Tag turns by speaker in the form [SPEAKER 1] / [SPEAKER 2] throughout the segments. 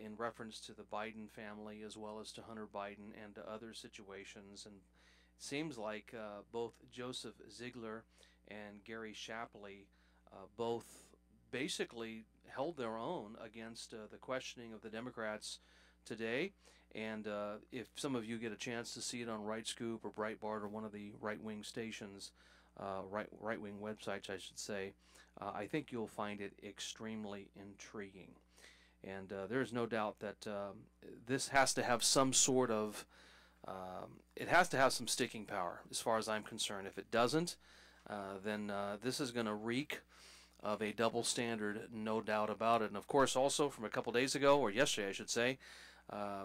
[SPEAKER 1] in reference to the Biden family as well as to Hunter Biden and to other situations. And it seems like both Joseph Ziegler and Gary Shapley both basically held their own against the questioning of the Democrats today. And if some of you get a chance to see it on Right Scoop or Breitbart or one of the right-wing stations, right-wing websites, I should say, I think you'll find it extremely intriguing. And there's no doubt that this has to have some sort of, it has to have some sticking power as far as I'm concerned. If it doesn't, then this is going to reek of a double standard, no doubt about it. And of course, also from a couple days ago, or yesterday I should say,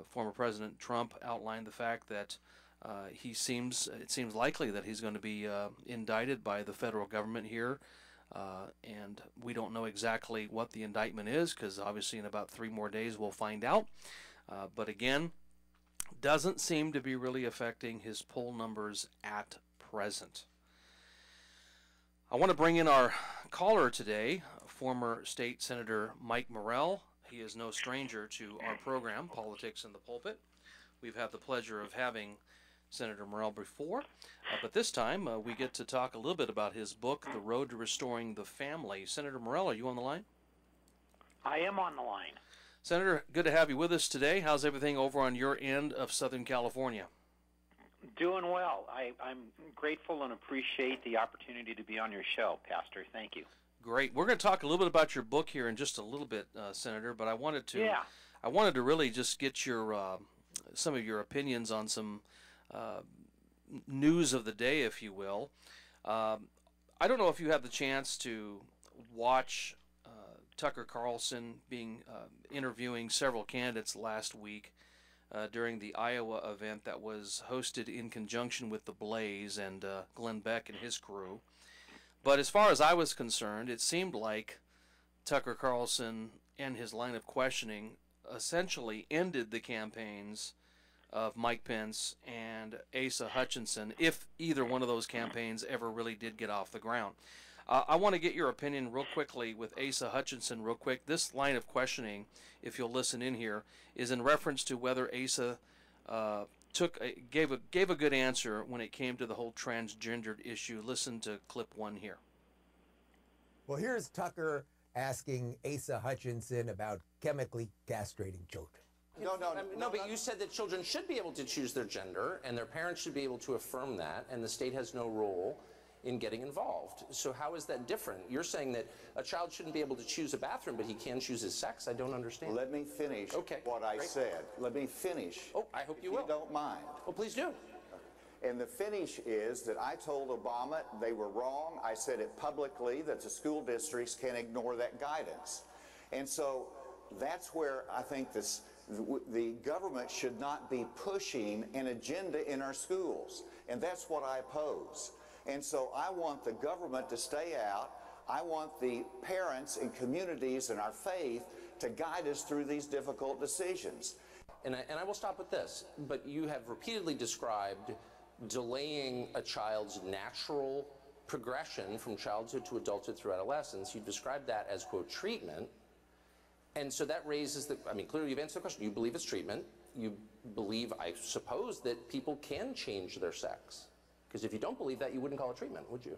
[SPEAKER 1] former President Trump outlined the fact that it seems likely that he's going to be indicted by the federal government here. And we don't know exactly what the indictment is, because obviously in about 3 more days we'll find out. But again, doesn't seem to be really affecting his poll numbers at present. I want to bring in our caller today, former State Senator Mike Morrell. He is no stranger to our program, Politics in the Pulpit. We've had the pleasure of having Senator Morrell before, but this time we get to talk a little bit about his book, The Road to Restoring the Family. Senator Morrell, are you on the line?
[SPEAKER 2] I am on the line.
[SPEAKER 1] Senator, good to have you with us today. How's everything over on your end of Southern California?
[SPEAKER 2] Doing well. I'm grateful and appreciate the opportunity to be on your show, Pastor. Thank you.
[SPEAKER 1] Great. We're going to talk a little bit about your book here in just a little bit, Senator, but I wanted to really just get your some of your opinions on some news of the day, if you will. I don't know if you had the chance to watch Tucker Carlson interviewing several candidates last week during the Iowa event that was hosted in conjunction with The Blaze and Glenn Beck and his crew. But as far as I was concerned, it seemed like Tucker Carlson and his line of questioning essentially ended the campaigns of Mike Pence and Asa Hutchinson, if either one of those campaigns ever really did get off the ground. I want to get your opinion real quickly with Asa Hutchinson real quick. This line of questioning, if you'll listen in here, is in reference to whether Asa gave a good answer when it came to the whole transgendered issue. Listen to clip 1 here.
[SPEAKER 3] Well, here's Tucker asking Asa Hutchinson about chemically castrating children.
[SPEAKER 4] No, but you said that children should be able to choose their gender, and their parents should be able to affirm that, and the state has no role in getting involved. So how is that different? You're saying that a child shouldn't be able to choose a bathroom, but he can choose his sex? I don't understand.
[SPEAKER 5] Let me finish what I said. Let me finish.
[SPEAKER 4] Oh, I hope you will.
[SPEAKER 5] If you don't mind.
[SPEAKER 4] Well, please do.
[SPEAKER 5] And the finish is that I told Obama they were wrong. I said it publicly that the school districts can ignore that guidance. And so that's where I think the government should not be pushing an agenda in our schools. And that's what I oppose. And so I want the government to stay out. I want the parents and communities and our faith to guide us through these difficult decisions.
[SPEAKER 4] And I will stop with this, but you have repeatedly described delaying a child's natural progression from childhood to adulthood through adolescence. You described that as, quote, treatment. And so that raises clearly you've answered the question. You believe it's treatment. You believe, I suppose, that people can change their sex. Because if you don't believe that, you wouldn't call it treatment, would you?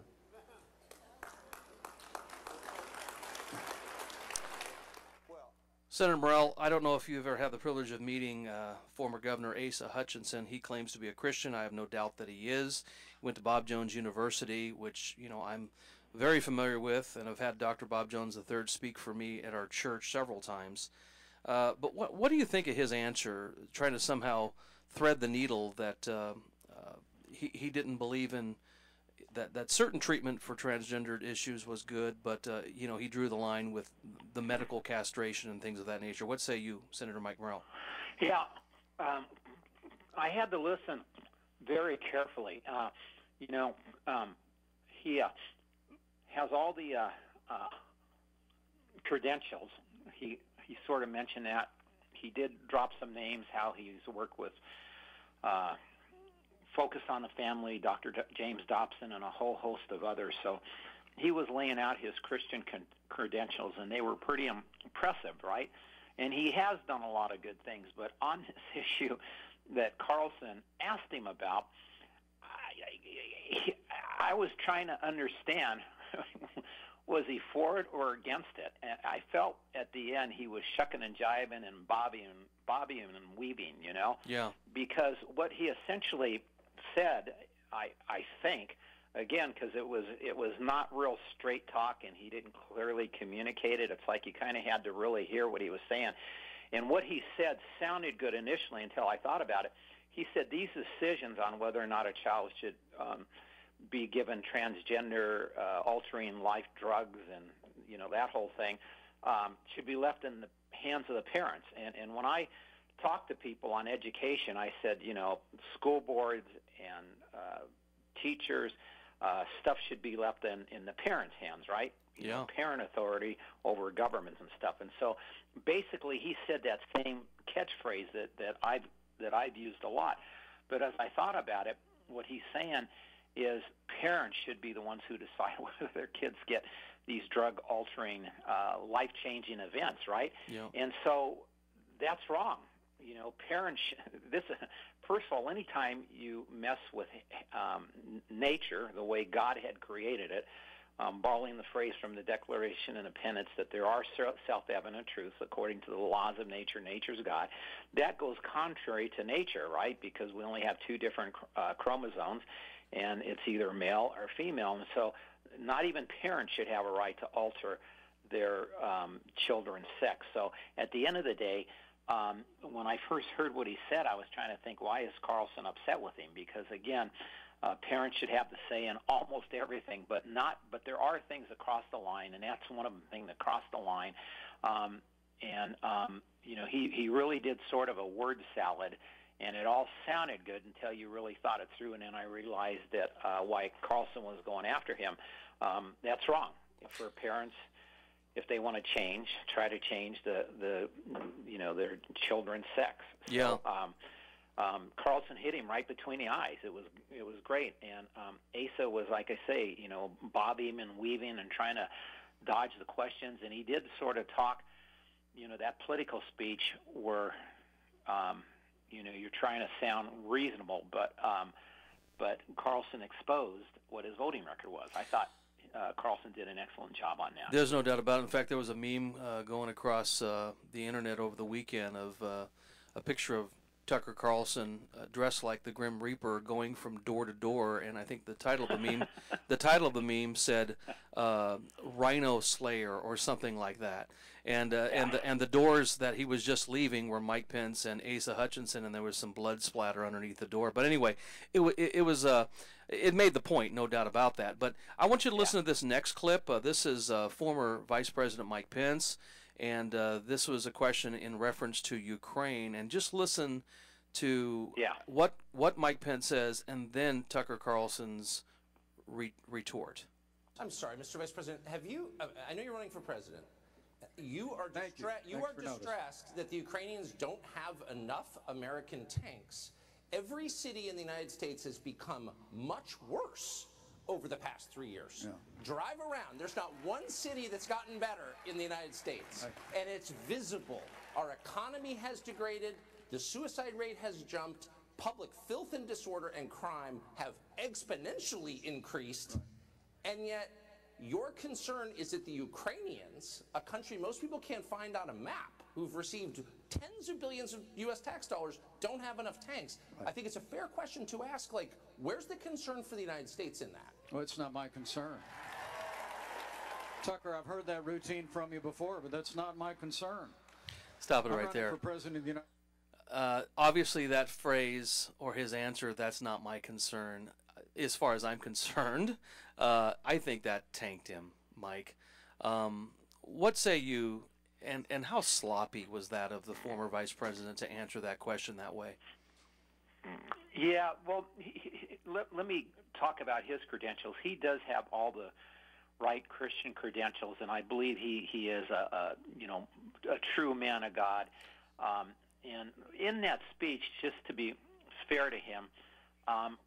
[SPEAKER 1] Senator Morrell, I don't know if you've ever had the privilege of meeting former Governor Asa Hutchinson. He claims to be a Christian. I have no doubt that he is. He went to Bob Jones University, which, I'm very familiar with, and I've had Dr. Bob Jones III speak for me at our church several times. But what do you think of his answer, trying to somehow thread the needle that he didn't believe in that certain treatment for transgendered issues was good, but he drew the line with the medical castration and things of that nature. What say you, Senator Mike Morrell?
[SPEAKER 2] Yeah, I had to listen very carefully. He has all the credentials. He sort of mentioned that. He did drop some names, how he's worked with Focus on the Family, Dr. James Dobson, and a whole host of others. So he was laying out his Christian credentials, and they were pretty impressive, right? And he has done a lot of good things, but on this issue that Carlson asked him about, I was trying to understand, was he for it or against it? And I felt at the end he was shucking and jiving and bobbing and weaving, you know?
[SPEAKER 1] Yeah.
[SPEAKER 2] Because what he essentially said, I think, again, because it was not real straight talk and he didn't clearly communicate it. It's like you kind of had to really hear what he was saying. And what he said sounded good initially until I thought about it. He said these decisions on whether or not a child should be given transgender altering life drugs and, you know, that whole thing should be left in the hands of the parents. And when I talk to people on education, I said, you know, school boards and teachers, stuff should be left in the parents' hands, right? You know, parent authority over governments and stuff. And so basically he said that same catchphrase that I've used a lot. But as I thought about it, what he's saying is parents should be the ones who decide whether their kids get these drug-altering, life-changing events, right?
[SPEAKER 1] Yeah.
[SPEAKER 2] And so that's wrong. You know, parents, first of all, anytime you mess with nature the way God had created it, borrowing the phrase from the Declaration of Independence that there are self-evident truths according to the laws of nature, nature's God, that goes contrary to nature, right? Because we only have two different chromosomes, and it's either male or female. And so not even parents should have a right to alter their children's sex. So at the end of the day, when I first heard what he said, I was trying to think, why is Carlson upset with him? Because, again, parents should have the say in almost everything, but there are things that cross the line, and that's one of the things that crossed the line. You know, he really did sort of a word salad, and it all sounded good until you really thought it through, and then I realized that why Carlson was going after him. That's wrong. For parents, if they want to change, try to change the you know, their children's sex.
[SPEAKER 1] Yeah.
[SPEAKER 2] So, Carlson hit him right between the eyes. It was great, and Asa was, like I say, you know, bobbing and weaving and trying to dodge the questions, and he did sort of talk, you know, that political speech where, you know, you're trying to sound reasonable, but Carlson exposed what his voting record was. I thought Carlson did an excellent job on that.
[SPEAKER 1] There's no doubt about it. In fact, there was a meme going across the internet over the weekend of a picture of Tucker Carlson dressed like the Grim Reaper going from door to door, and I think the title of the meme said Rhino Slayer or something like that. And the doors that he was just leaving were Mike Pence and Asa Hutchinson, and there was some blood splatter underneath the door. But anyway, it made the point, no doubt about that. But I want you to listen to this next clip. This is former Vice President Mike Pence, and this was a question in reference to Ukraine. And just listen to what Mike Pence says, and then Tucker Carlson's retort.
[SPEAKER 4] I'm sorry, Mr. Vice President. Have you? I know you're running for president. You are distressed that the Ukrainians don't have enough American tanks. Every city in the United States has become much worse over the past 3 years. Yeah. Drive around. There's not one city that's gotten better in the United States. Right. And it's visible. Our economy has degraded. The suicide rate has jumped. Public filth and disorder and crime have exponentially increased. Right. And yet, your concern is that the Ukrainians, a country most people can't find on a map, who've received tens of billions of U.S. tax dollars, don't have enough tanks. Right. I think it's a fair question to ask, like, where's the concern for the United States in that?
[SPEAKER 6] Well, it's not my concern. Tucker, I've heard that routine from you before, but that's not my concern.
[SPEAKER 1] Stop it right there.
[SPEAKER 6] For President of the United
[SPEAKER 1] Obviously, that phrase or his answer, that's not my concern, as far as I'm concerned, I think that tanked him, Mike. What say you, and how sloppy was that of the former vice president to answer that question that way?
[SPEAKER 2] Yeah, well, let me talk about his credentials. He does have all the right Christian credentials, and I believe he is a true man of God. And in that speech, just to be fair to him,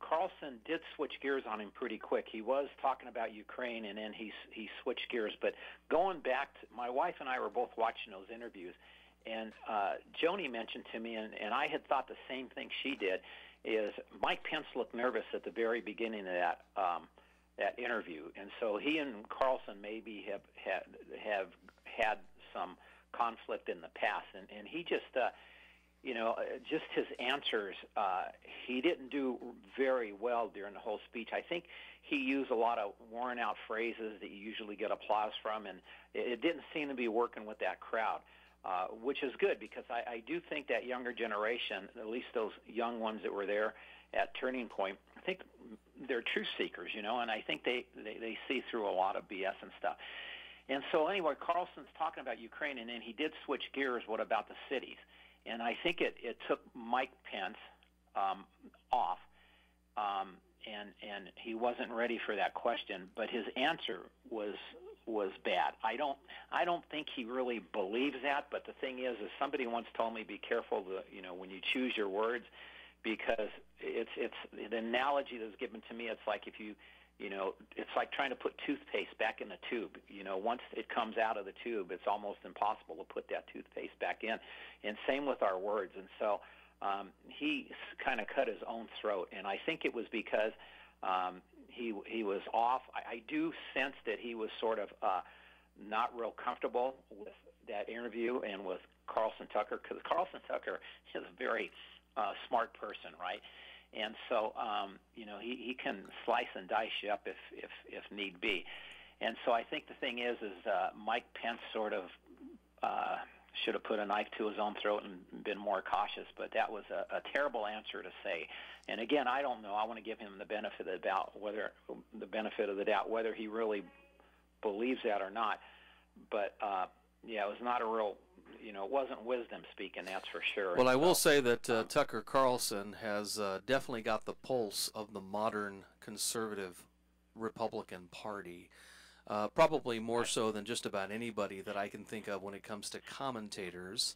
[SPEAKER 2] Carlson did switch gears on him pretty quick. He was talking about Ukraine, and then he switched gears. But going back to, my wife and I were both watching those interviews, And Joanie mentioned to me, and I had thought the same thing she did, is Mike Pence looked nervous at the very beginning of that interview, and so he and Carlson maybe have had some conflict in the past, and he just just his answers, he didn't do very well during the whole speech. I think he used a lot of worn-out phrases that you usually get applause from, and it didn't seem to be working with that crowd, which is good because I do think that younger generation, at least those young ones that were there at Turning Point, I think they're truth seekers, and I think they see through a lot of BS and stuff. And so anyway, Carlson's talking about Ukraine, and then he did switch gears. What about the cities? And I think it took Mike Pence off, and he wasn't ready for that question. But his answer was bad. I don't think he really believes that. But the thing is somebody once told me, be careful, when you choose your words, because it's the analogy that was given to me. It's like if it's like trying to put toothpaste back in the tube. Once it comes out of the tube, it's almost impossible to put that toothpaste back in. And same with our words. And so he kind of cut his own throat. And I think it was because he was off. I do sense that he was sort of not real comfortable with that interview and with Carlson Tucker, because Carlson Tucker is a very smart person, right? And so, he can slice and dice you up if need be. And so I think the thing is Mike Pence sort of should have put a knife to his own throat and been more cautious. But that was a terrible answer to say. And again, I don't know. I want to give him the benefit of the doubt, whether he really believes that or not. But it was not a real. It wasn't wisdom speaking, that's for sure.
[SPEAKER 1] Well, I will say that Tucker Carlson has definitely got the pulse of the modern conservative Republican Party, probably more so than just about anybody that I can think of when it comes to commentators.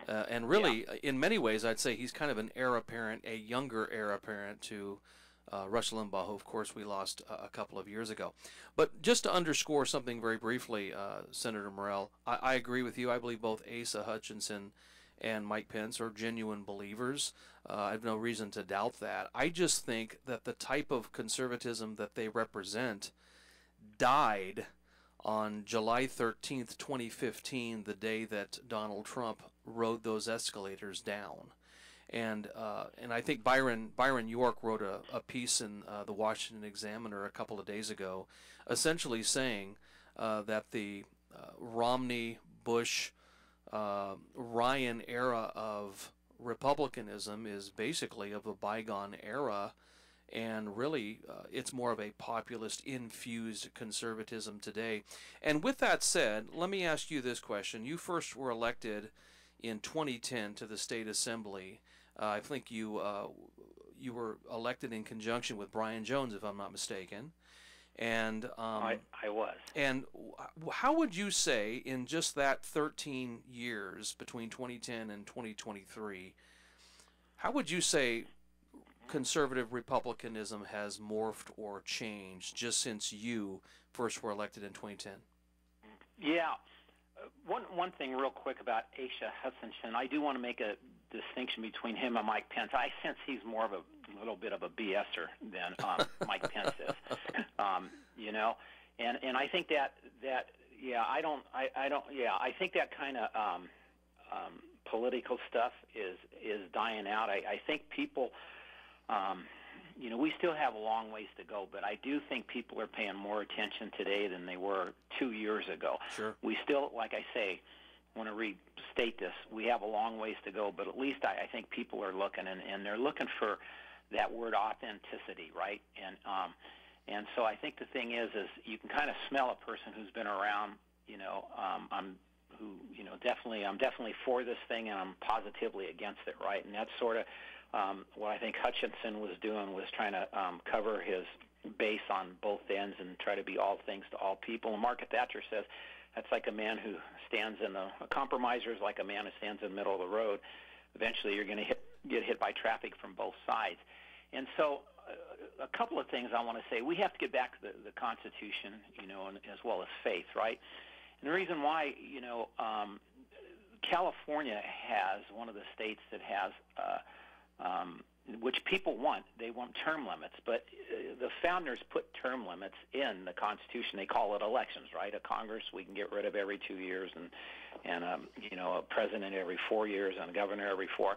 [SPEAKER 1] And really, in many ways, I'd say he's kind of an heir apparent, a younger heir apparent to Rush Limbaugh, who, of course, we lost a couple of years ago. But just to underscore something very briefly, Senator Morrell, I agree with you. I believe both Asa Hutchinson and Mike Pence are genuine believers. I have no reason to doubt that. I just think that the type of conservatism that they represent died on July 13th, 2015, the day that Donald Trump rode those escalators down. And I think Byron York wrote a piece in the Washington Examiner a couple of days ago, essentially saying that the Romney, Bush, Ryan era of Republicanism is basically of a bygone era, and really it's more of a populist-infused conservatism today. And with that said, let me ask you this question. You first were elected in 2010 to the State Assembly. I think you were elected in conjunction with Brian Jones, if I'm not mistaken. And
[SPEAKER 2] I was.
[SPEAKER 1] And how would you say, in just that 13 years between 2010 and 2023, how would you say conservative republicanism has morphed or changed just since you first were elected in 2010?
[SPEAKER 2] Yeah. One thing real quick about Asa Hutchinson, I do want to make a distinction between him and Mike Pence. I sense he's more of a little bit of a BSer than Mike Pence is, and I think that I think that kind of political stuff is dying out. I think people, we still have a long ways to go, but I do think people are paying more attention today than they were 2 years ago.
[SPEAKER 1] Sure.
[SPEAKER 2] We still, like I say, want to restate this. We have a long ways to go, but at least I think people are looking, and they're looking for that word authenticity, right? And so I think the thing is you can kind of smell a person who's been around. I'm definitely for this thing, and I'm positively against it, right? And that's sort of what I think Hutchinson was doing, was trying to cover his base on both ends and try to be all things to all people. And Margaret Thatcher says that's like a man who stands a compromiser is like a man who stands in the middle of the road. Eventually you're going to get hit by traffic from both sides. And so a couple of things I want to say. We have to get back to the Constitution, and as well as faith, right? And the reason why, California has one of the states that has, which people want. They want term limits, but the founders put term limits in the Constitution. They call it elections, right? A Congress we can get rid of every 2 years, and a president every 4 years, and a governor every 4.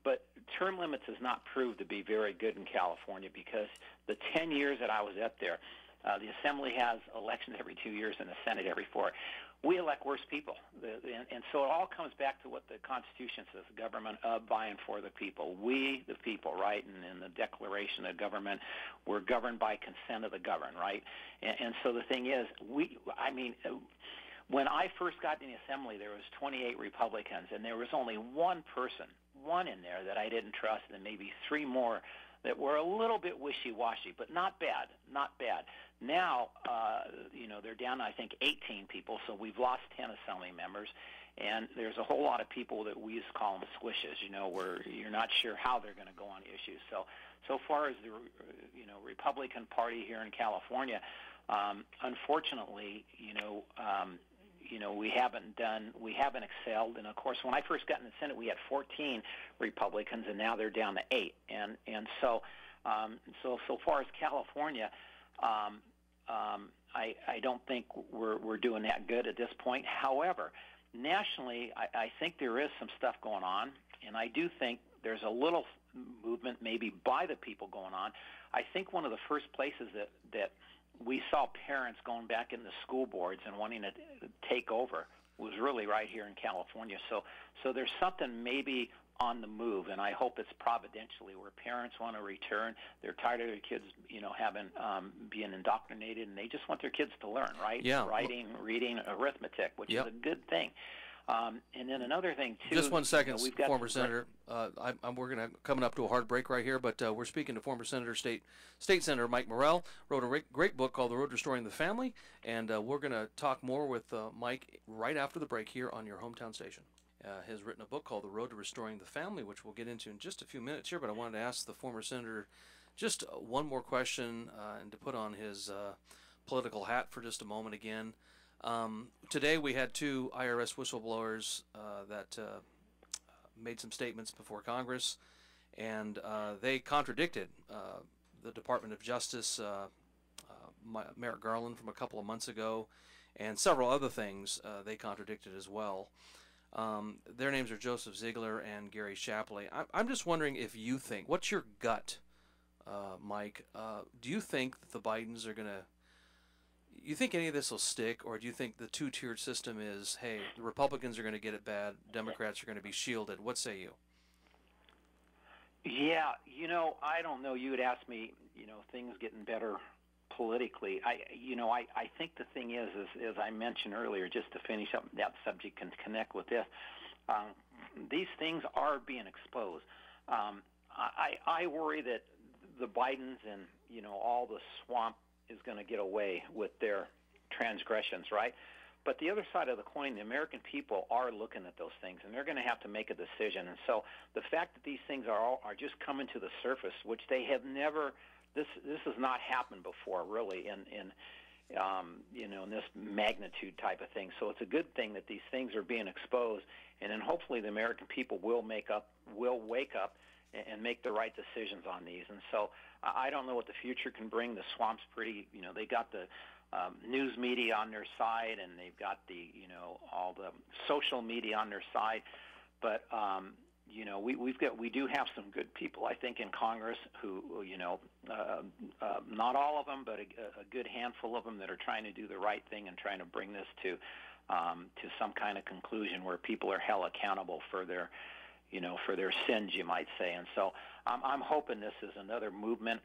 [SPEAKER 2] But term limits has not proved to be very good in California, because the 10 years that I was up there, the Assembly has elections every 2 years and the Senate every 4. We elect worse people. And so it all comes back to what the Constitution says, government of, by, and for the people. We, the people, right? And in the Declaration of Government, we're governed by consent of the governed, right? And so the thing is, when I first got in the Assembly, there was 28 Republicans, and there was only one in there that I didn't trust, and maybe 3 more that were a little bit wishy-washy, but not bad. Now, they're down, I think, 18 people, so we've lost 10 Assembly members, and there's a whole lot of people that we used to call them squishes, where you're not sure how they're going to go on issues. So far as the, Republican Party here in California, unfortunately, we haven't excelled. And of course, when I first got in the Senate, we had 14 Republicans, and now they're down to 8. And so far as California, I don't think we're doing that good at this point. However, nationally, I think there is some stuff going on, and I do think there's a little movement maybe by the people going on. I think one of the first places that we saw parents going back into school boards and wanting to take over was really right here in California. So there's something maybe on the move, and I hope it's providentially, where parents want to return. They're tired of their kids, being indoctrinated, and they just want their kids to learn, right?
[SPEAKER 1] Yeah.
[SPEAKER 2] Writing, reading, arithmetic, which is a good thing. And then another thing too.
[SPEAKER 1] Just 1 second, former
[SPEAKER 2] some
[SPEAKER 1] Senator. We're coming up to a hard break right here, but we're speaking to former State Senator Mike Morrell. Wrote a great book called The Road to Restoring the Family, and we're going to talk more with Mike right after the break here on your hometown station. Has written a book called The Road to Restoring the Family, which we'll get into in just a few minutes here. But I wanted to ask the former senator just one more question, and to put on his political hat for just a moment again. Today we had 2 IRS whistleblowers that made some statements before Congress, and they contradicted the Department of Justice, Merrick Garland from a couple of months ago, and several other things they contradicted as well. Their names are Joseph Ziegler and Gary Shapley. I'm just wondering if you think, what's your gut, Mike? Do you think that the Bidens are going to, you think any of this will stick, or do you think the 2-tiered system is, hey, the Republicans are going to get it bad, Democrats are going to be shielded? What say you?
[SPEAKER 2] Yeah, I don't know. You had asked me, things getting better politically. I think the thing is, as I mentioned earlier, just to finish up that subject and connect with this, these things are being exposed. I worry that the Bidens and, all the swamp is going to get away with their transgressions, right? But the other side of the coin, the American people are looking at those things, and they're going to have to make a decision. And so the fact that these things are just coming to the surface, which they have never, this has not happened before, really, in this magnitude type of thing. So it's a good thing that these things are being exposed, and then hopefully the American people will wake up and make the right decisions on these. And so I don't know what the future can bring. The swamp's pretty, they got the news media on their side, and they've got the, all the social media on their side. But, we do have some good people, I think, in Congress who, not all of them, but a good handful of them that are trying to do the right thing and trying to bring this to some kind of conclusion where people are held accountable for their sins, you might say. And so I'm hoping this is another movement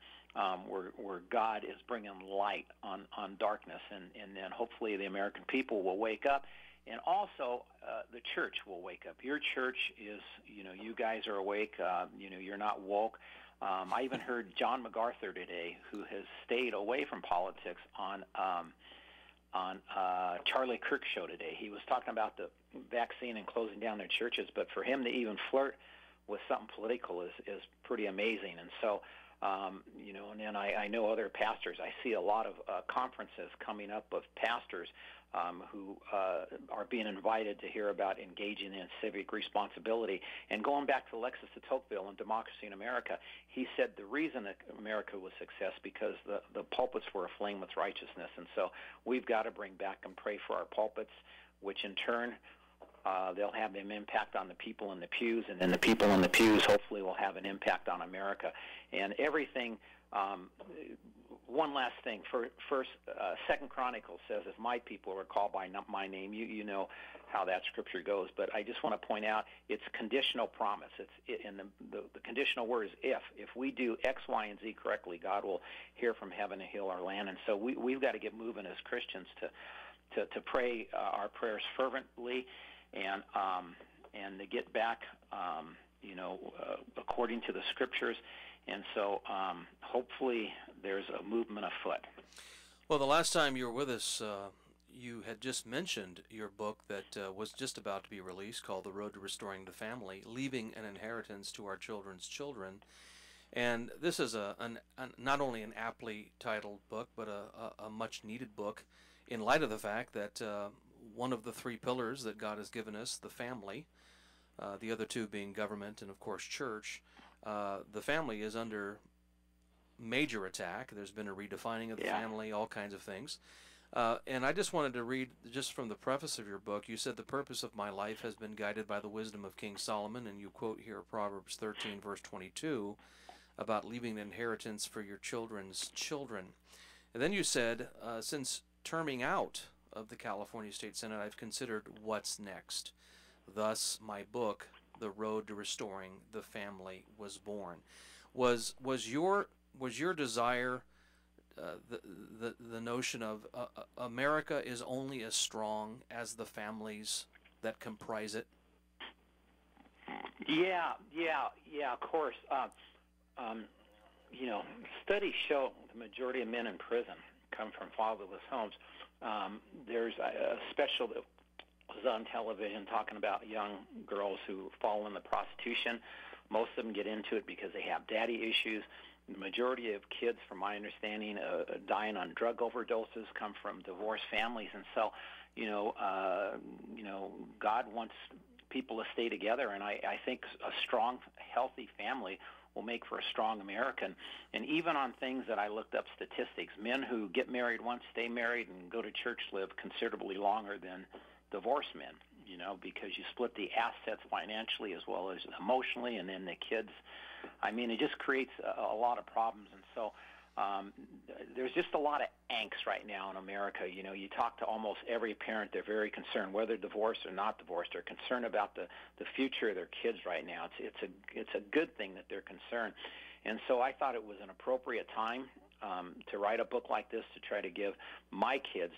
[SPEAKER 2] where God is bringing light on darkness, and then hopefully the American people will wake up, and also the church will wake up. Your church is, you guys are awake. You're not woke. I even heard John MacArthur today, who has stayed away from politics, on Charlie Kirk's show today. He was talking about the vaccine and closing down their churches, but for him to even flirt with something political is pretty amazing. And so, and then I know other pastors. I see a lot of conferences coming up of pastors who are being invited to hear about engaging in civic responsibility. And going back to Alexis de Tocqueville in Democracy in America, he said the reason that America was success because the pulpits were aflame with righteousness. And so we've got to bring back and pray for our pulpits, which in turn they'll have an impact on the people in the pews, and then the people in the pews hopefully will have an impact on America. And everything, one last thing. First, Second Chronicles says, if my people are called by my name, you know how that scripture goes. But I just want to point out it's conditional promise. And the conditional word is if. If we do X, Y, and Z correctly, God will hear from heaven and heal our land. And so we've got to get moving as Christians to pray our prayers fervently and to get back, according to the scriptures. And so hopefully there's a movement afoot.
[SPEAKER 1] Well, the last time you were with us, you had just mentioned your book that was just about to be released called The Road to Restoring the Family, Leaving an Inheritance to Our Children's Children. And this is not only an aptly titled book, but a much-needed book in light of the fact that one of the three pillars that God has given us, the family, the other two being government and, of course, church, the family is under major attack. There's been a redefining of the family, all kinds of things. And I just wanted to read, just from the preface of your book, you said, the purpose of my life has been guided by the wisdom of King Solomon, and you quote here Proverbs 13, verse 22, about leaving an inheritance for your children's children. And then you said, since terming out of the California State Senate, I've considered what's next. Thus, my book, The Road to Restoring the Family, was born. Was your desire the notion of America is only as strong as the families that comprise it?
[SPEAKER 2] Yeah, of course. Studies show the majority of men in prison come from fatherless homes. There's a special that was on television talking about young girls who fall into prostitution. Most of them get into it because they have daddy issues. The majority of kids, from my understanding, dying on drug overdoses come from divorced families. And so, God wants people to stay together, and I think a strong, healthy family will make for a strong American. And even on things that I looked up statistics, men who get married once, stay married, and go to church live considerably longer than divorced men, because you split the assets financially as well as emotionally, and then the kids. I mean, it just creates a lot of problems. And so there's just a lot of angst right now in America. You talk to almost every parent, they're very concerned, whether divorced or not divorced. They're concerned about the future of their kids right now. It's a good thing that they're concerned. And so I thought it was an appropriate time to write a book like this, to try to give my kids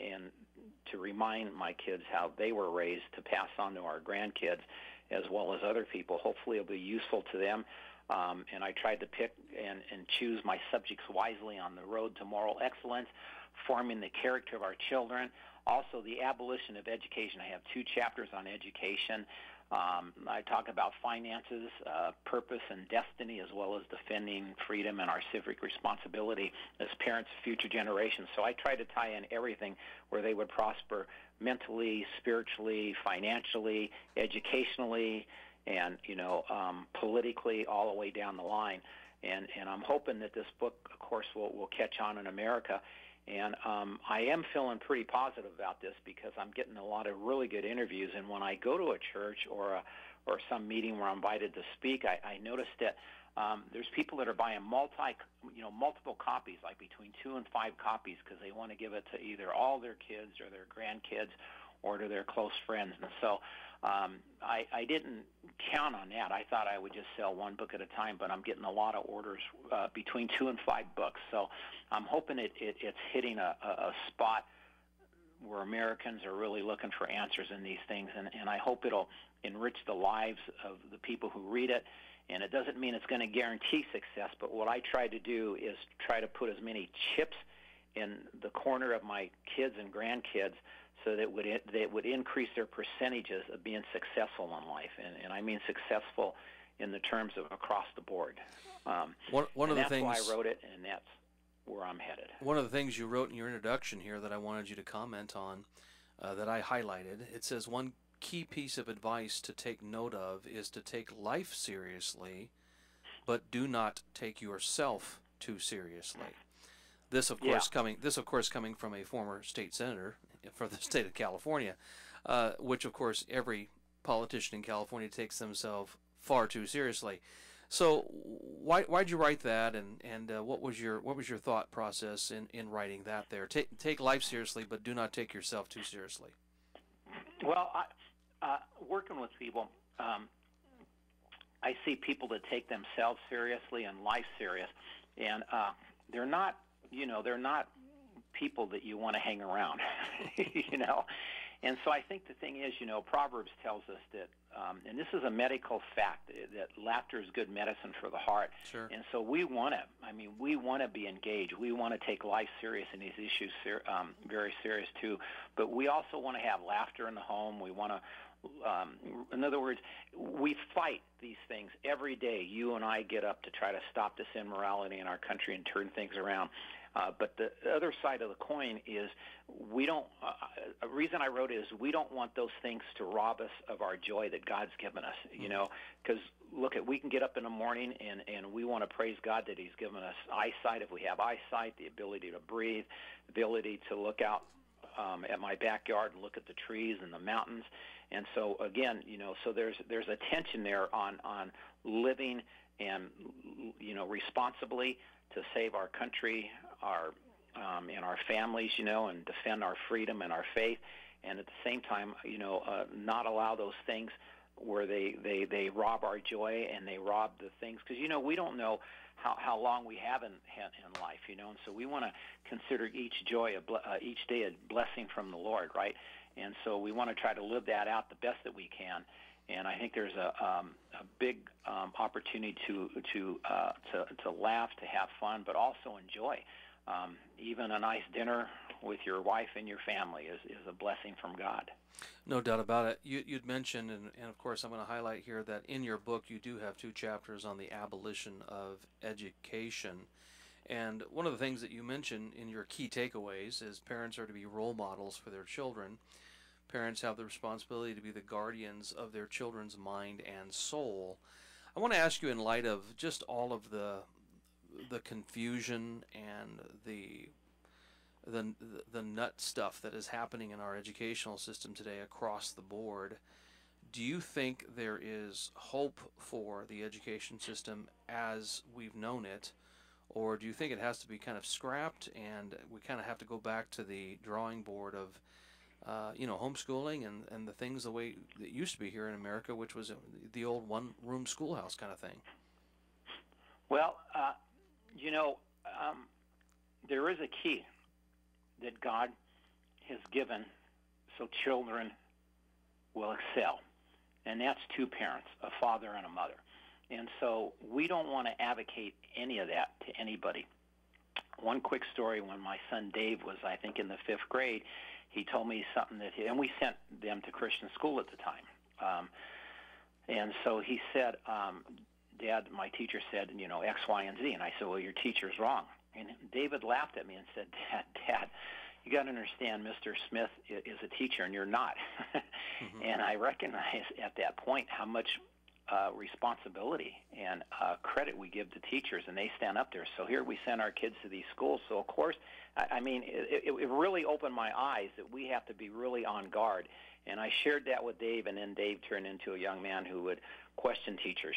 [SPEAKER 2] and to remind my kids how they were raised, to pass on to our grandkids as well as other people. Hopefully it'll be useful to them. And I tried to pick and choose my subjects wisely on the road to moral excellence, forming the character of our children, also the abolition of education. I have 2 chapters on education. I talk about finances, purpose and destiny, as well as defending freedom and our civic responsibility as parents of future generations. So I try to tie in everything where they would prosper mentally, spiritually, financially, educationally, and politically, all the way down the line. And I'm hoping that this book, of course, will catch on in America. And I am feeling pretty positive about this because I'm getting a lot of really good interviews. And when I go to a church or some meeting where I'm invited to speak, I noticed that there's people that are buying multiple copies, like between 2 and 5 copies, because they want to give it to either all their kids or their grandkids or to their close friends. And so I didn't count on that. I thought I would just sell 1 book at a time, but I'm getting a lot of orders between 2 and 5 books. So I'm hoping it's hitting a spot where Americans are really looking for answers in these things, and I hope it'll enrich the lives of the people who read it. And it doesn't mean it's going to guarantee success, but what I try to do is try to put as many chips in the corner of my kids and grandkids so that it would increase their percentages of being successful in life. And I mean successful in the terms of across the board.
[SPEAKER 1] One of the things,
[SPEAKER 2] that's why I wrote it, and that's... where I'm headed.
[SPEAKER 1] One of the things you wrote in your introduction here that I wanted you to comment on, that I highlighted, it says one key piece of advice to take note of is to take life seriously, but do not take yourself too seriously. This, of course, coming from a former state senator for the state of California, which, of course, every politician in California takes themselves far too seriously. So, why'd you write that, and what was your thought process in writing that there? Take life seriously, but do not take yourself too seriously.
[SPEAKER 2] Well, working with people, I see people that take themselves seriously and life serious, and they're not people that you want to hang around, And so I think the thing is, Proverbs tells us that, and this is a medical fact, that laughter is good medicine for the heart.
[SPEAKER 1] Sure.
[SPEAKER 2] And so we want to be engaged. We want to take life serious and these issues very serious too. But we also want to have laughter in the home. We want to, in other words, we fight these things every day. You and I get up to try to stop this immorality in our country and turn things around. But the other side of the coin is we don't, a reason I wrote is we don't want those things to rob us of our joy that God's given us, because look, we can get up in the morning and we want to praise God that he's given us eyesight, if we have eyesight, the ability to breathe, ability to look out at my backyard and look at the trees and the mountains. And so again, so there's a tension there on living and, responsibly to save our country, and our families, and defend our freedom and our faith, and at the same time, not allow those things where they rob our joy and they rob the things, because we don't know how long we have in life, and so we want to consider each day a blessing from the Lord, right? And so we want to try to live that out the best that we can. And I think there's a big opportunity to laugh, to have fun, but also enjoy. Even a nice dinner with your wife and your family is a blessing from God.
[SPEAKER 1] No doubt about it. You'd mentioned, and of course I'm going to highlight here, that in your book you do have 2 chapters on the abolition of education. And one of the things that you mention in your key takeaways is parents are to be role models for their children. Parents have the responsibility to be the guardians of their children's mind and soul. I want to ask you, in light of just all of the confusion and the nut stuff that is happening in our educational system today across the board, do you think there is hope for the education system as we've known it, or do you think it has to be kind of scrapped and we kind of have to go back to the drawing board of homeschooling and the things the way it used to be here in America, which was the old one-room schoolhouse kind of thing?
[SPEAKER 2] Well, there is a key that God has given so children will excel, and that's 2 parents, a father and a mother. And so we don't want to advocate any of that to anybody. One quick story: when my son Dave was, I think, in the 5th grade, he told me something and we sent them to Christian school at the time. And so he said, Dad, my teacher said, X, Y, and Z. And I said, well, your teacher's wrong. And David laughed at me and said, Dad, you got to understand, Mr. Smith is a teacher and you're not. Mm-hmm. And I recognized at that point how much responsibility and credit we give to teachers, and they stand up there. So here we send our kids to these schools. So, of course, it really opened my eyes that we have to be really on guard. And I shared that with Dave, and then Dave turned into a young man who would question teachers,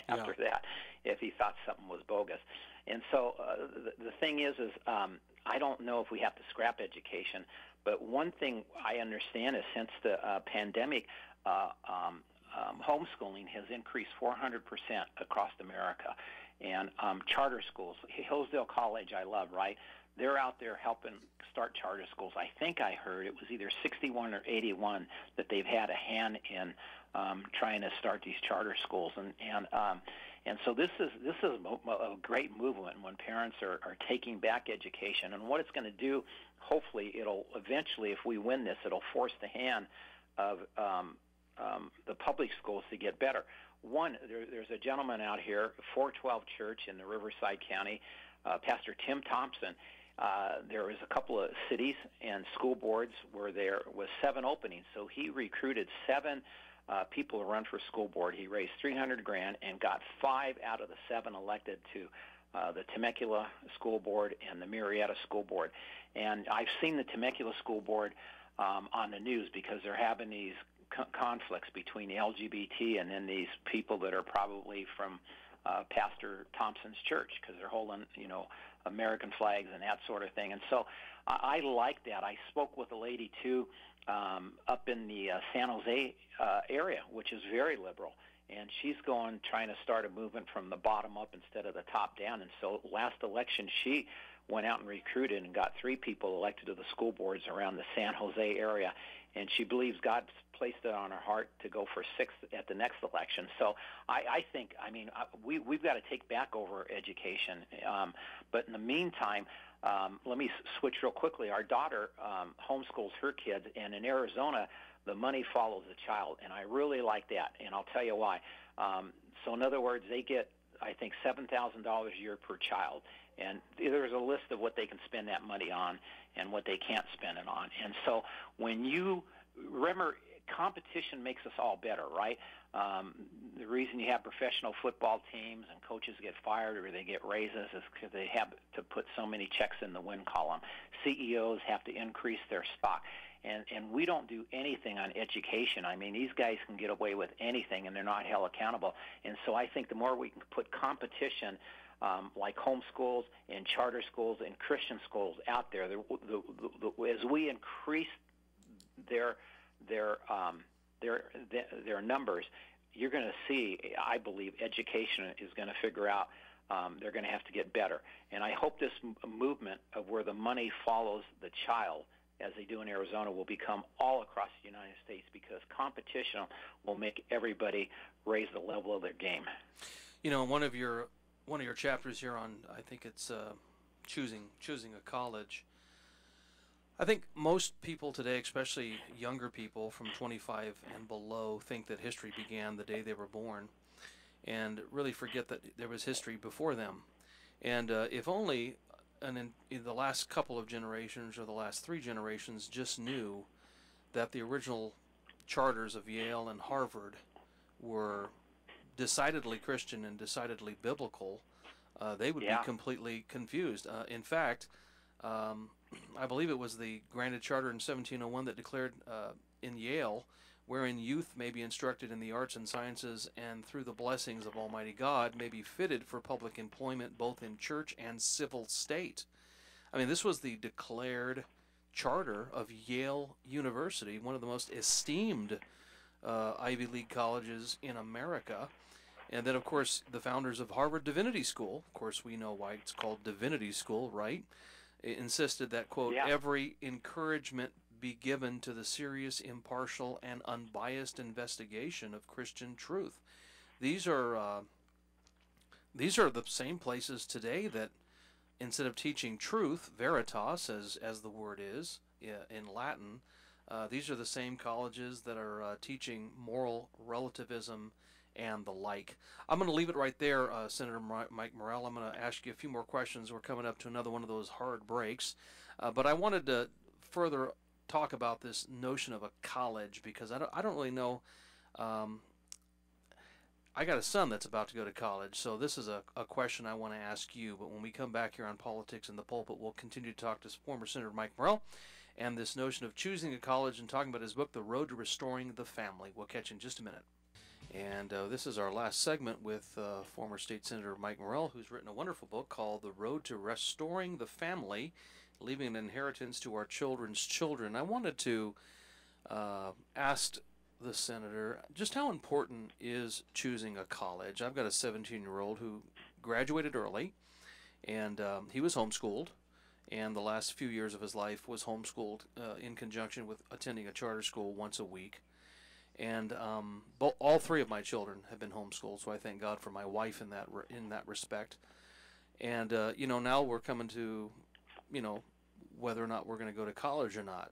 [SPEAKER 2] after that, if he thought something was bogus. And so the thing is I don't know if we have to scrap education, but one thing I understand is since the pandemic, homeschooling has increased 400% across America. And charter schools, Hillsdale College, I love, right? They're out there helping start charter schools. I think I heard it was either 61 or 81 that they've had a hand in trying to start these charter schools. And so this is a great movement when parents are taking back education. And what it's going to do, hopefully, it'll eventually, if we win this, it'll force the hand of the public schools to get better. There's a gentleman out here, 412 Church in the Riverside County. Pastor Tim Thompson, there was a couple of cities and school boards where there was 7 openings. So he recruited 7 people to run for school board. He raised $300,000 and got 5 out of the 7 elected to the Temecula School Board and the Murrieta School Board. And I've seen the Temecula School Board on the news because they're having these conflicts between the LGBT and then these people that are probably from Pastor Thompson's church, because they're holding, American flags and that sort of thing. And so I like that. I spoke with a lady, too, up in the San Jose area, which is very liberal. And she's trying to start a movement from the bottom up instead of the top down. And so last election, she went out and recruited and got 3 people elected to the school boards around the San Jose area. And she believes God's placed it on her heart to go for 6th at the next election. So I think, we've got to take back over education. But in the meantime, let me switch real quickly. Our daughter homeschools her kids, and in Arizona, the money follows the child, and I really like that, and I'll tell you why. So in other words, they get, I think, $7,000 a year per child, and there's a list of what they can spend that money on and what they can't spend it on. And so when you remember, competition makes us all better, right? The reason you have professional football teams and coaches get fired or they get raises is because they have to put so many checks in the win column. CEOs have to increase their stock. And we don't do anything on education. I mean, these guys can get away with anything, and they're not held accountable. And so I think the more we can put competition, like homeschools and charter schools and Christian schools out there, as we increase their numbers, you're going to see, I believe, education is going to figure out they're going to have to get better. And I hope this movement of where the money follows the child, as they do in Arizona, will become all across the United States, because competition will make everybody raise the level of their game.
[SPEAKER 1] One of your chapters here on, I think it's choosing a college. I think most people today, especially younger people from 25 and below, think that history began the day they were born, and really forget that there was history before them. And if only in the last couple of generations, or the last 3 generations, just knew that the original charters of Yale and Harvard were decidedly Christian and decidedly biblical, they would be completely confused. In fact, I believe it was the granted charter in 1701 that declared in Yale, wherein youth may be instructed in the arts and sciences, and through the blessings of Almighty God may be fitted for public employment both in church and civil state. I mean, this was the declared charter of Yale University, one of the most esteemed Ivy League colleges in America. And then, of course, the founders of Harvard Divinity School, of course we know why it's called Divinity School, right? It insisted that, quote, every encouragement be given to the serious, impartial, and unbiased investigation of Christian truth. These are the same places today that, instead of teaching truth, veritas, as the word is in Latin, these are the same colleges that are teaching moral relativism and the like. I'm going to leave it right there, Senator Mike Morrell. I'm going to ask you a few more questions. We're coming up to another one of those hard breaks. But I wanted to further talk about this notion of a college, because I don't really know. I got a son that's about to go to college, so this is a question I want to ask you. But when we come back here on Politics in the Pulpit, we'll continue to talk to former Senator Mike Morrell and this notion of choosing a college and talking about his book, The Road to Restoring the Family. We'll catch you in just a minute. And this is our last segment with former State Senator Mike Morrell, who's written a wonderful book called The Road to Restoring the Family, Leaving an Inheritance to Our Children's Children. I wanted to ask the Senator just how important is choosing a college. I've got a 17-year-old who graduated early, and he was homeschooled, and the last few years of his life was homeschooled in conjunction with attending a charter school once a week. And all 3 of my children have been homeschooled, so I thank God for my wife in that respect. And now we're coming to, whether or not we're going to go to college or not.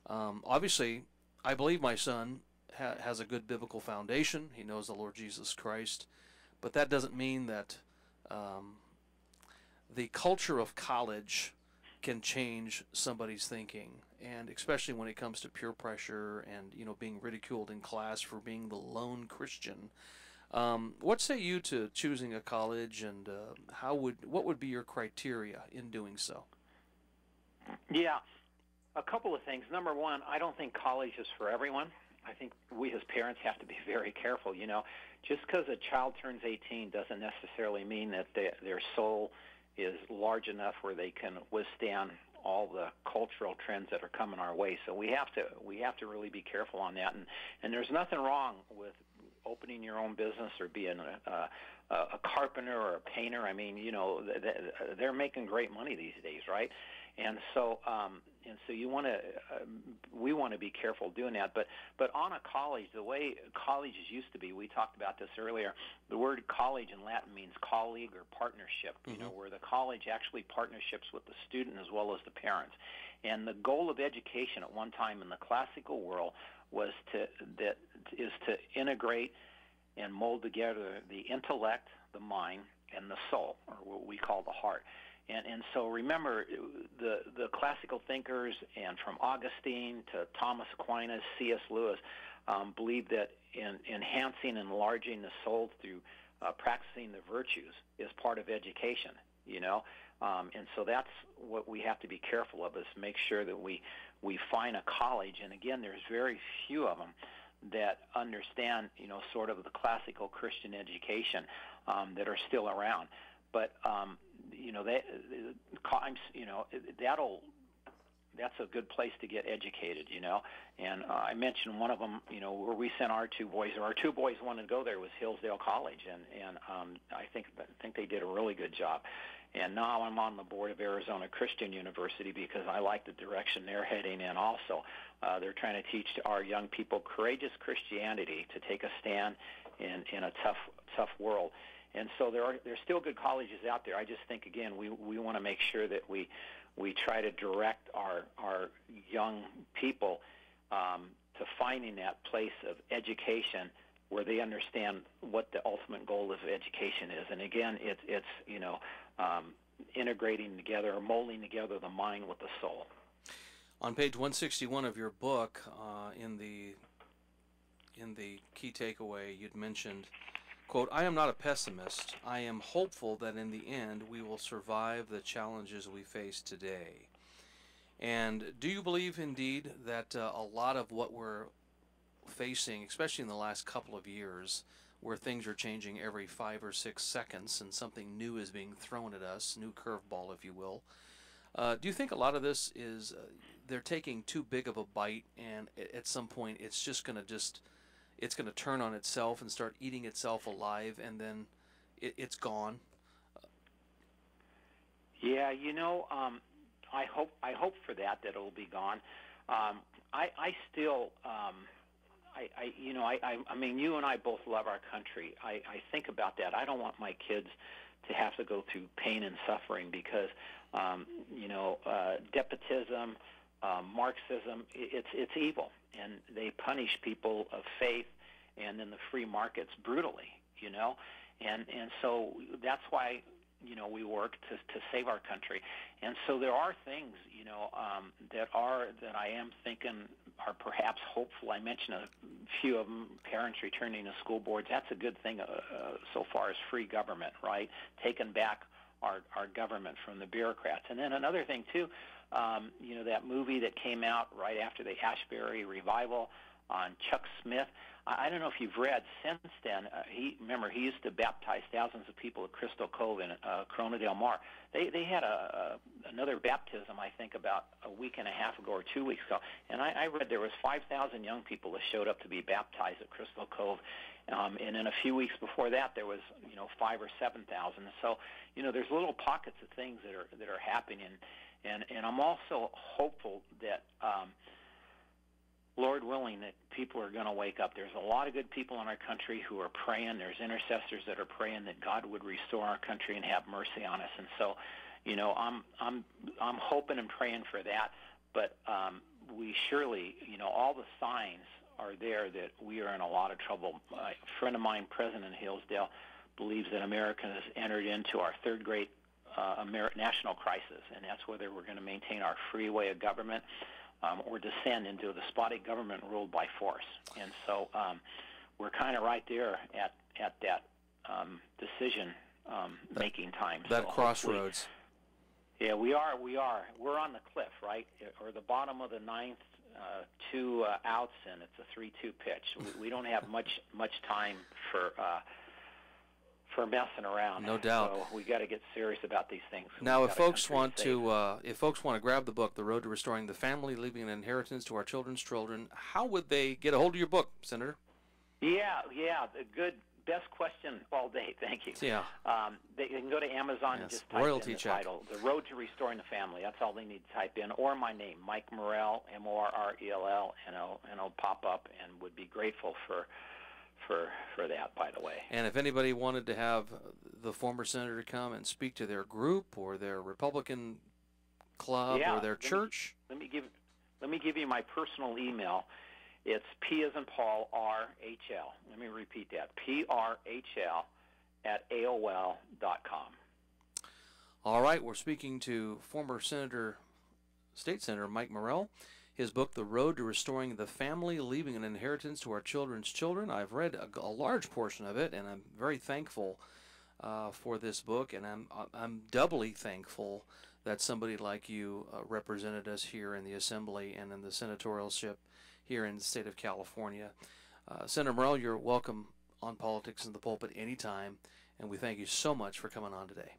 [SPEAKER 1] Obviously, I believe my son has a good biblical foundation. He knows the Lord Jesus Christ, but that doesn't mean that the culture of college can change somebody's thinking, and especially when it comes to peer pressure and being ridiculed in class for being the lone Christian. What say you to choosing a college, and what would be your criteria in doing so?
[SPEAKER 2] Yeah, a couple of things. Number one, I don't think college is for everyone. I think we as parents have to be very careful. Just because a child turns 18 doesn't necessarily mean that their soul is large enough where they can withstand all the cultural trends that are coming our way. So we have to really be careful on that. And there's nothing wrong with opening your own business or being a carpenter or a painter. I mean, they're making great money these days, right? And so we want to be careful doing that. But on a college, the way colleges used to be, we talked about this earlier. The word college in Latin means colleague or partnership. Where the college actually partnerships with the student as well as the parents. And the goal of education at one time in the classical world was to integrate and mold together the intellect, the mind, and the soul, or what we call the heart. And so remember, the classical thinkers, and from Augustine to Thomas Aquinas, C.S. Lewis, believed that in enhancing and enlarging the soul through practicing the virtues is part of education, and so that's what we have to be careful of, is make sure that we find a college, and again, there's very few of them that understand, sort of the classical Christian education that are still around. But that's a good place to get educated, And I mentioned one of them, where we sent our two boys, or our two boys wanted to go there, was Hillsdale College, and I think they did a really good job. And now I'm on the board of Arizona Christian University because I like the direction they're heading in also. They're trying to teach our young people courageous Christianity to take a stand in a tough world. And so there's still good colleges out there. I just think, again, we want to make sure that we try to direct our young people to finding that place of education where they understand what the ultimate goal of education is. And again, it's integrating together or molding together the mind with the soul.
[SPEAKER 1] On page 161 of your book, in the key takeaway, you'd mentioned, quote, "I am not a pessimist. I am hopeful that in the end we will survive the challenges we face today." And do you believe indeed that a lot of what we're facing, especially in the last couple of years, where things are changing every 5 or 6 seconds and something new is being thrown at us, new curveball, if you will, do you think a lot of this is they're taking too big of a bite, and at some point it's just going to turn on itself and start eating itself alive, and then it's gone?
[SPEAKER 2] Yeah, I hope for that it'll be gone. I still, I mean, you and I both love our country. I think about that. I don't want my kids to have to go through pain and suffering because, despotism, Marxism, it's evil, and they punish people of faith and in the free markets brutally, and so that's why we work to save our country. And so there are things that I am thinking are perhaps hopeful. I mentioned a few of them: parents returning to school boards. That's a good thing so far as free government, right? Taking back our government from the bureaucrats. And then another thing too, that movie that came out right after the Ashbury revival on Chuck Smith. I don't know if you've read since then. He used to baptize thousands of people at Crystal Cove in Corona del Mar. They had another baptism, I think, about a week and a half ago or 2 weeks ago, and I read there was 5,000 young people that showed up to be baptized at Crystal Cove, and in a few weeks before that there was 5,000 or 7,000. So there's little pockets of things that are happening, and I'm also hopeful that. Lord willing, that people are going to wake up. There's a lot of good people in our country who are praying. There's intercessors that are praying that God would restore our country and have mercy on us. And so, I'm hoping and praying for that. But we surely, all the signs are there that we are in a lot of trouble. A friend of mine, President Hillsdale, believes that America has entered into our third great national crisis, and that's whether we're going to maintain our free way of government or descend into a despotic government ruled by force. And so we're kind of right there at that decision making time.
[SPEAKER 1] That crossroads.
[SPEAKER 2] Yeah, we are. We're on the cliff, right, or the bottom of the ninth. 2 outs, and it's a 3-2 pitch. We don't have much time for messing around.
[SPEAKER 1] No doubt.
[SPEAKER 2] So we got to get serious about these things.
[SPEAKER 1] Now, if folks want to grab the book, The Road to Restoring the Family, Leaving an Inheritance to Our Children's Children, how would they get a hold of your book, Senator?
[SPEAKER 2] Yeah, good. Best question all day. Thank you.
[SPEAKER 1] Yeah.
[SPEAKER 2] They can go to Amazon and just type
[SPEAKER 1] royalty
[SPEAKER 2] in the
[SPEAKER 1] check.
[SPEAKER 2] title, The Road to Restoring the Family. That's all they need to type in, or my name, Mike Morrell, Morrell, and it'll pop up, and would be grateful for that, by the way.
[SPEAKER 1] And if anybody wanted to have the former senator come and speak to their group or their Republican club or their church,
[SPEAKER 2] let me give you my personal email. It's P as in Paul, R-H-L. Let me repeat that, P-R-H-L @AOL.com.
[SPEAKER 1] All right, we're speaking to former State Senator Mike Morrell. His book, The Road to Restoring the Family, Leaving an Inheritance to Our Children's Children. I've read a large portion of it, and I'm very thankful for this book, and I'm doubly thankful that somebody like you represented us here in the Assembly and in the senatorialship here in the state of California. Senator Morrell, you're welcome on Politics in the Pulpit anytime, and we thank you so much for coming on today.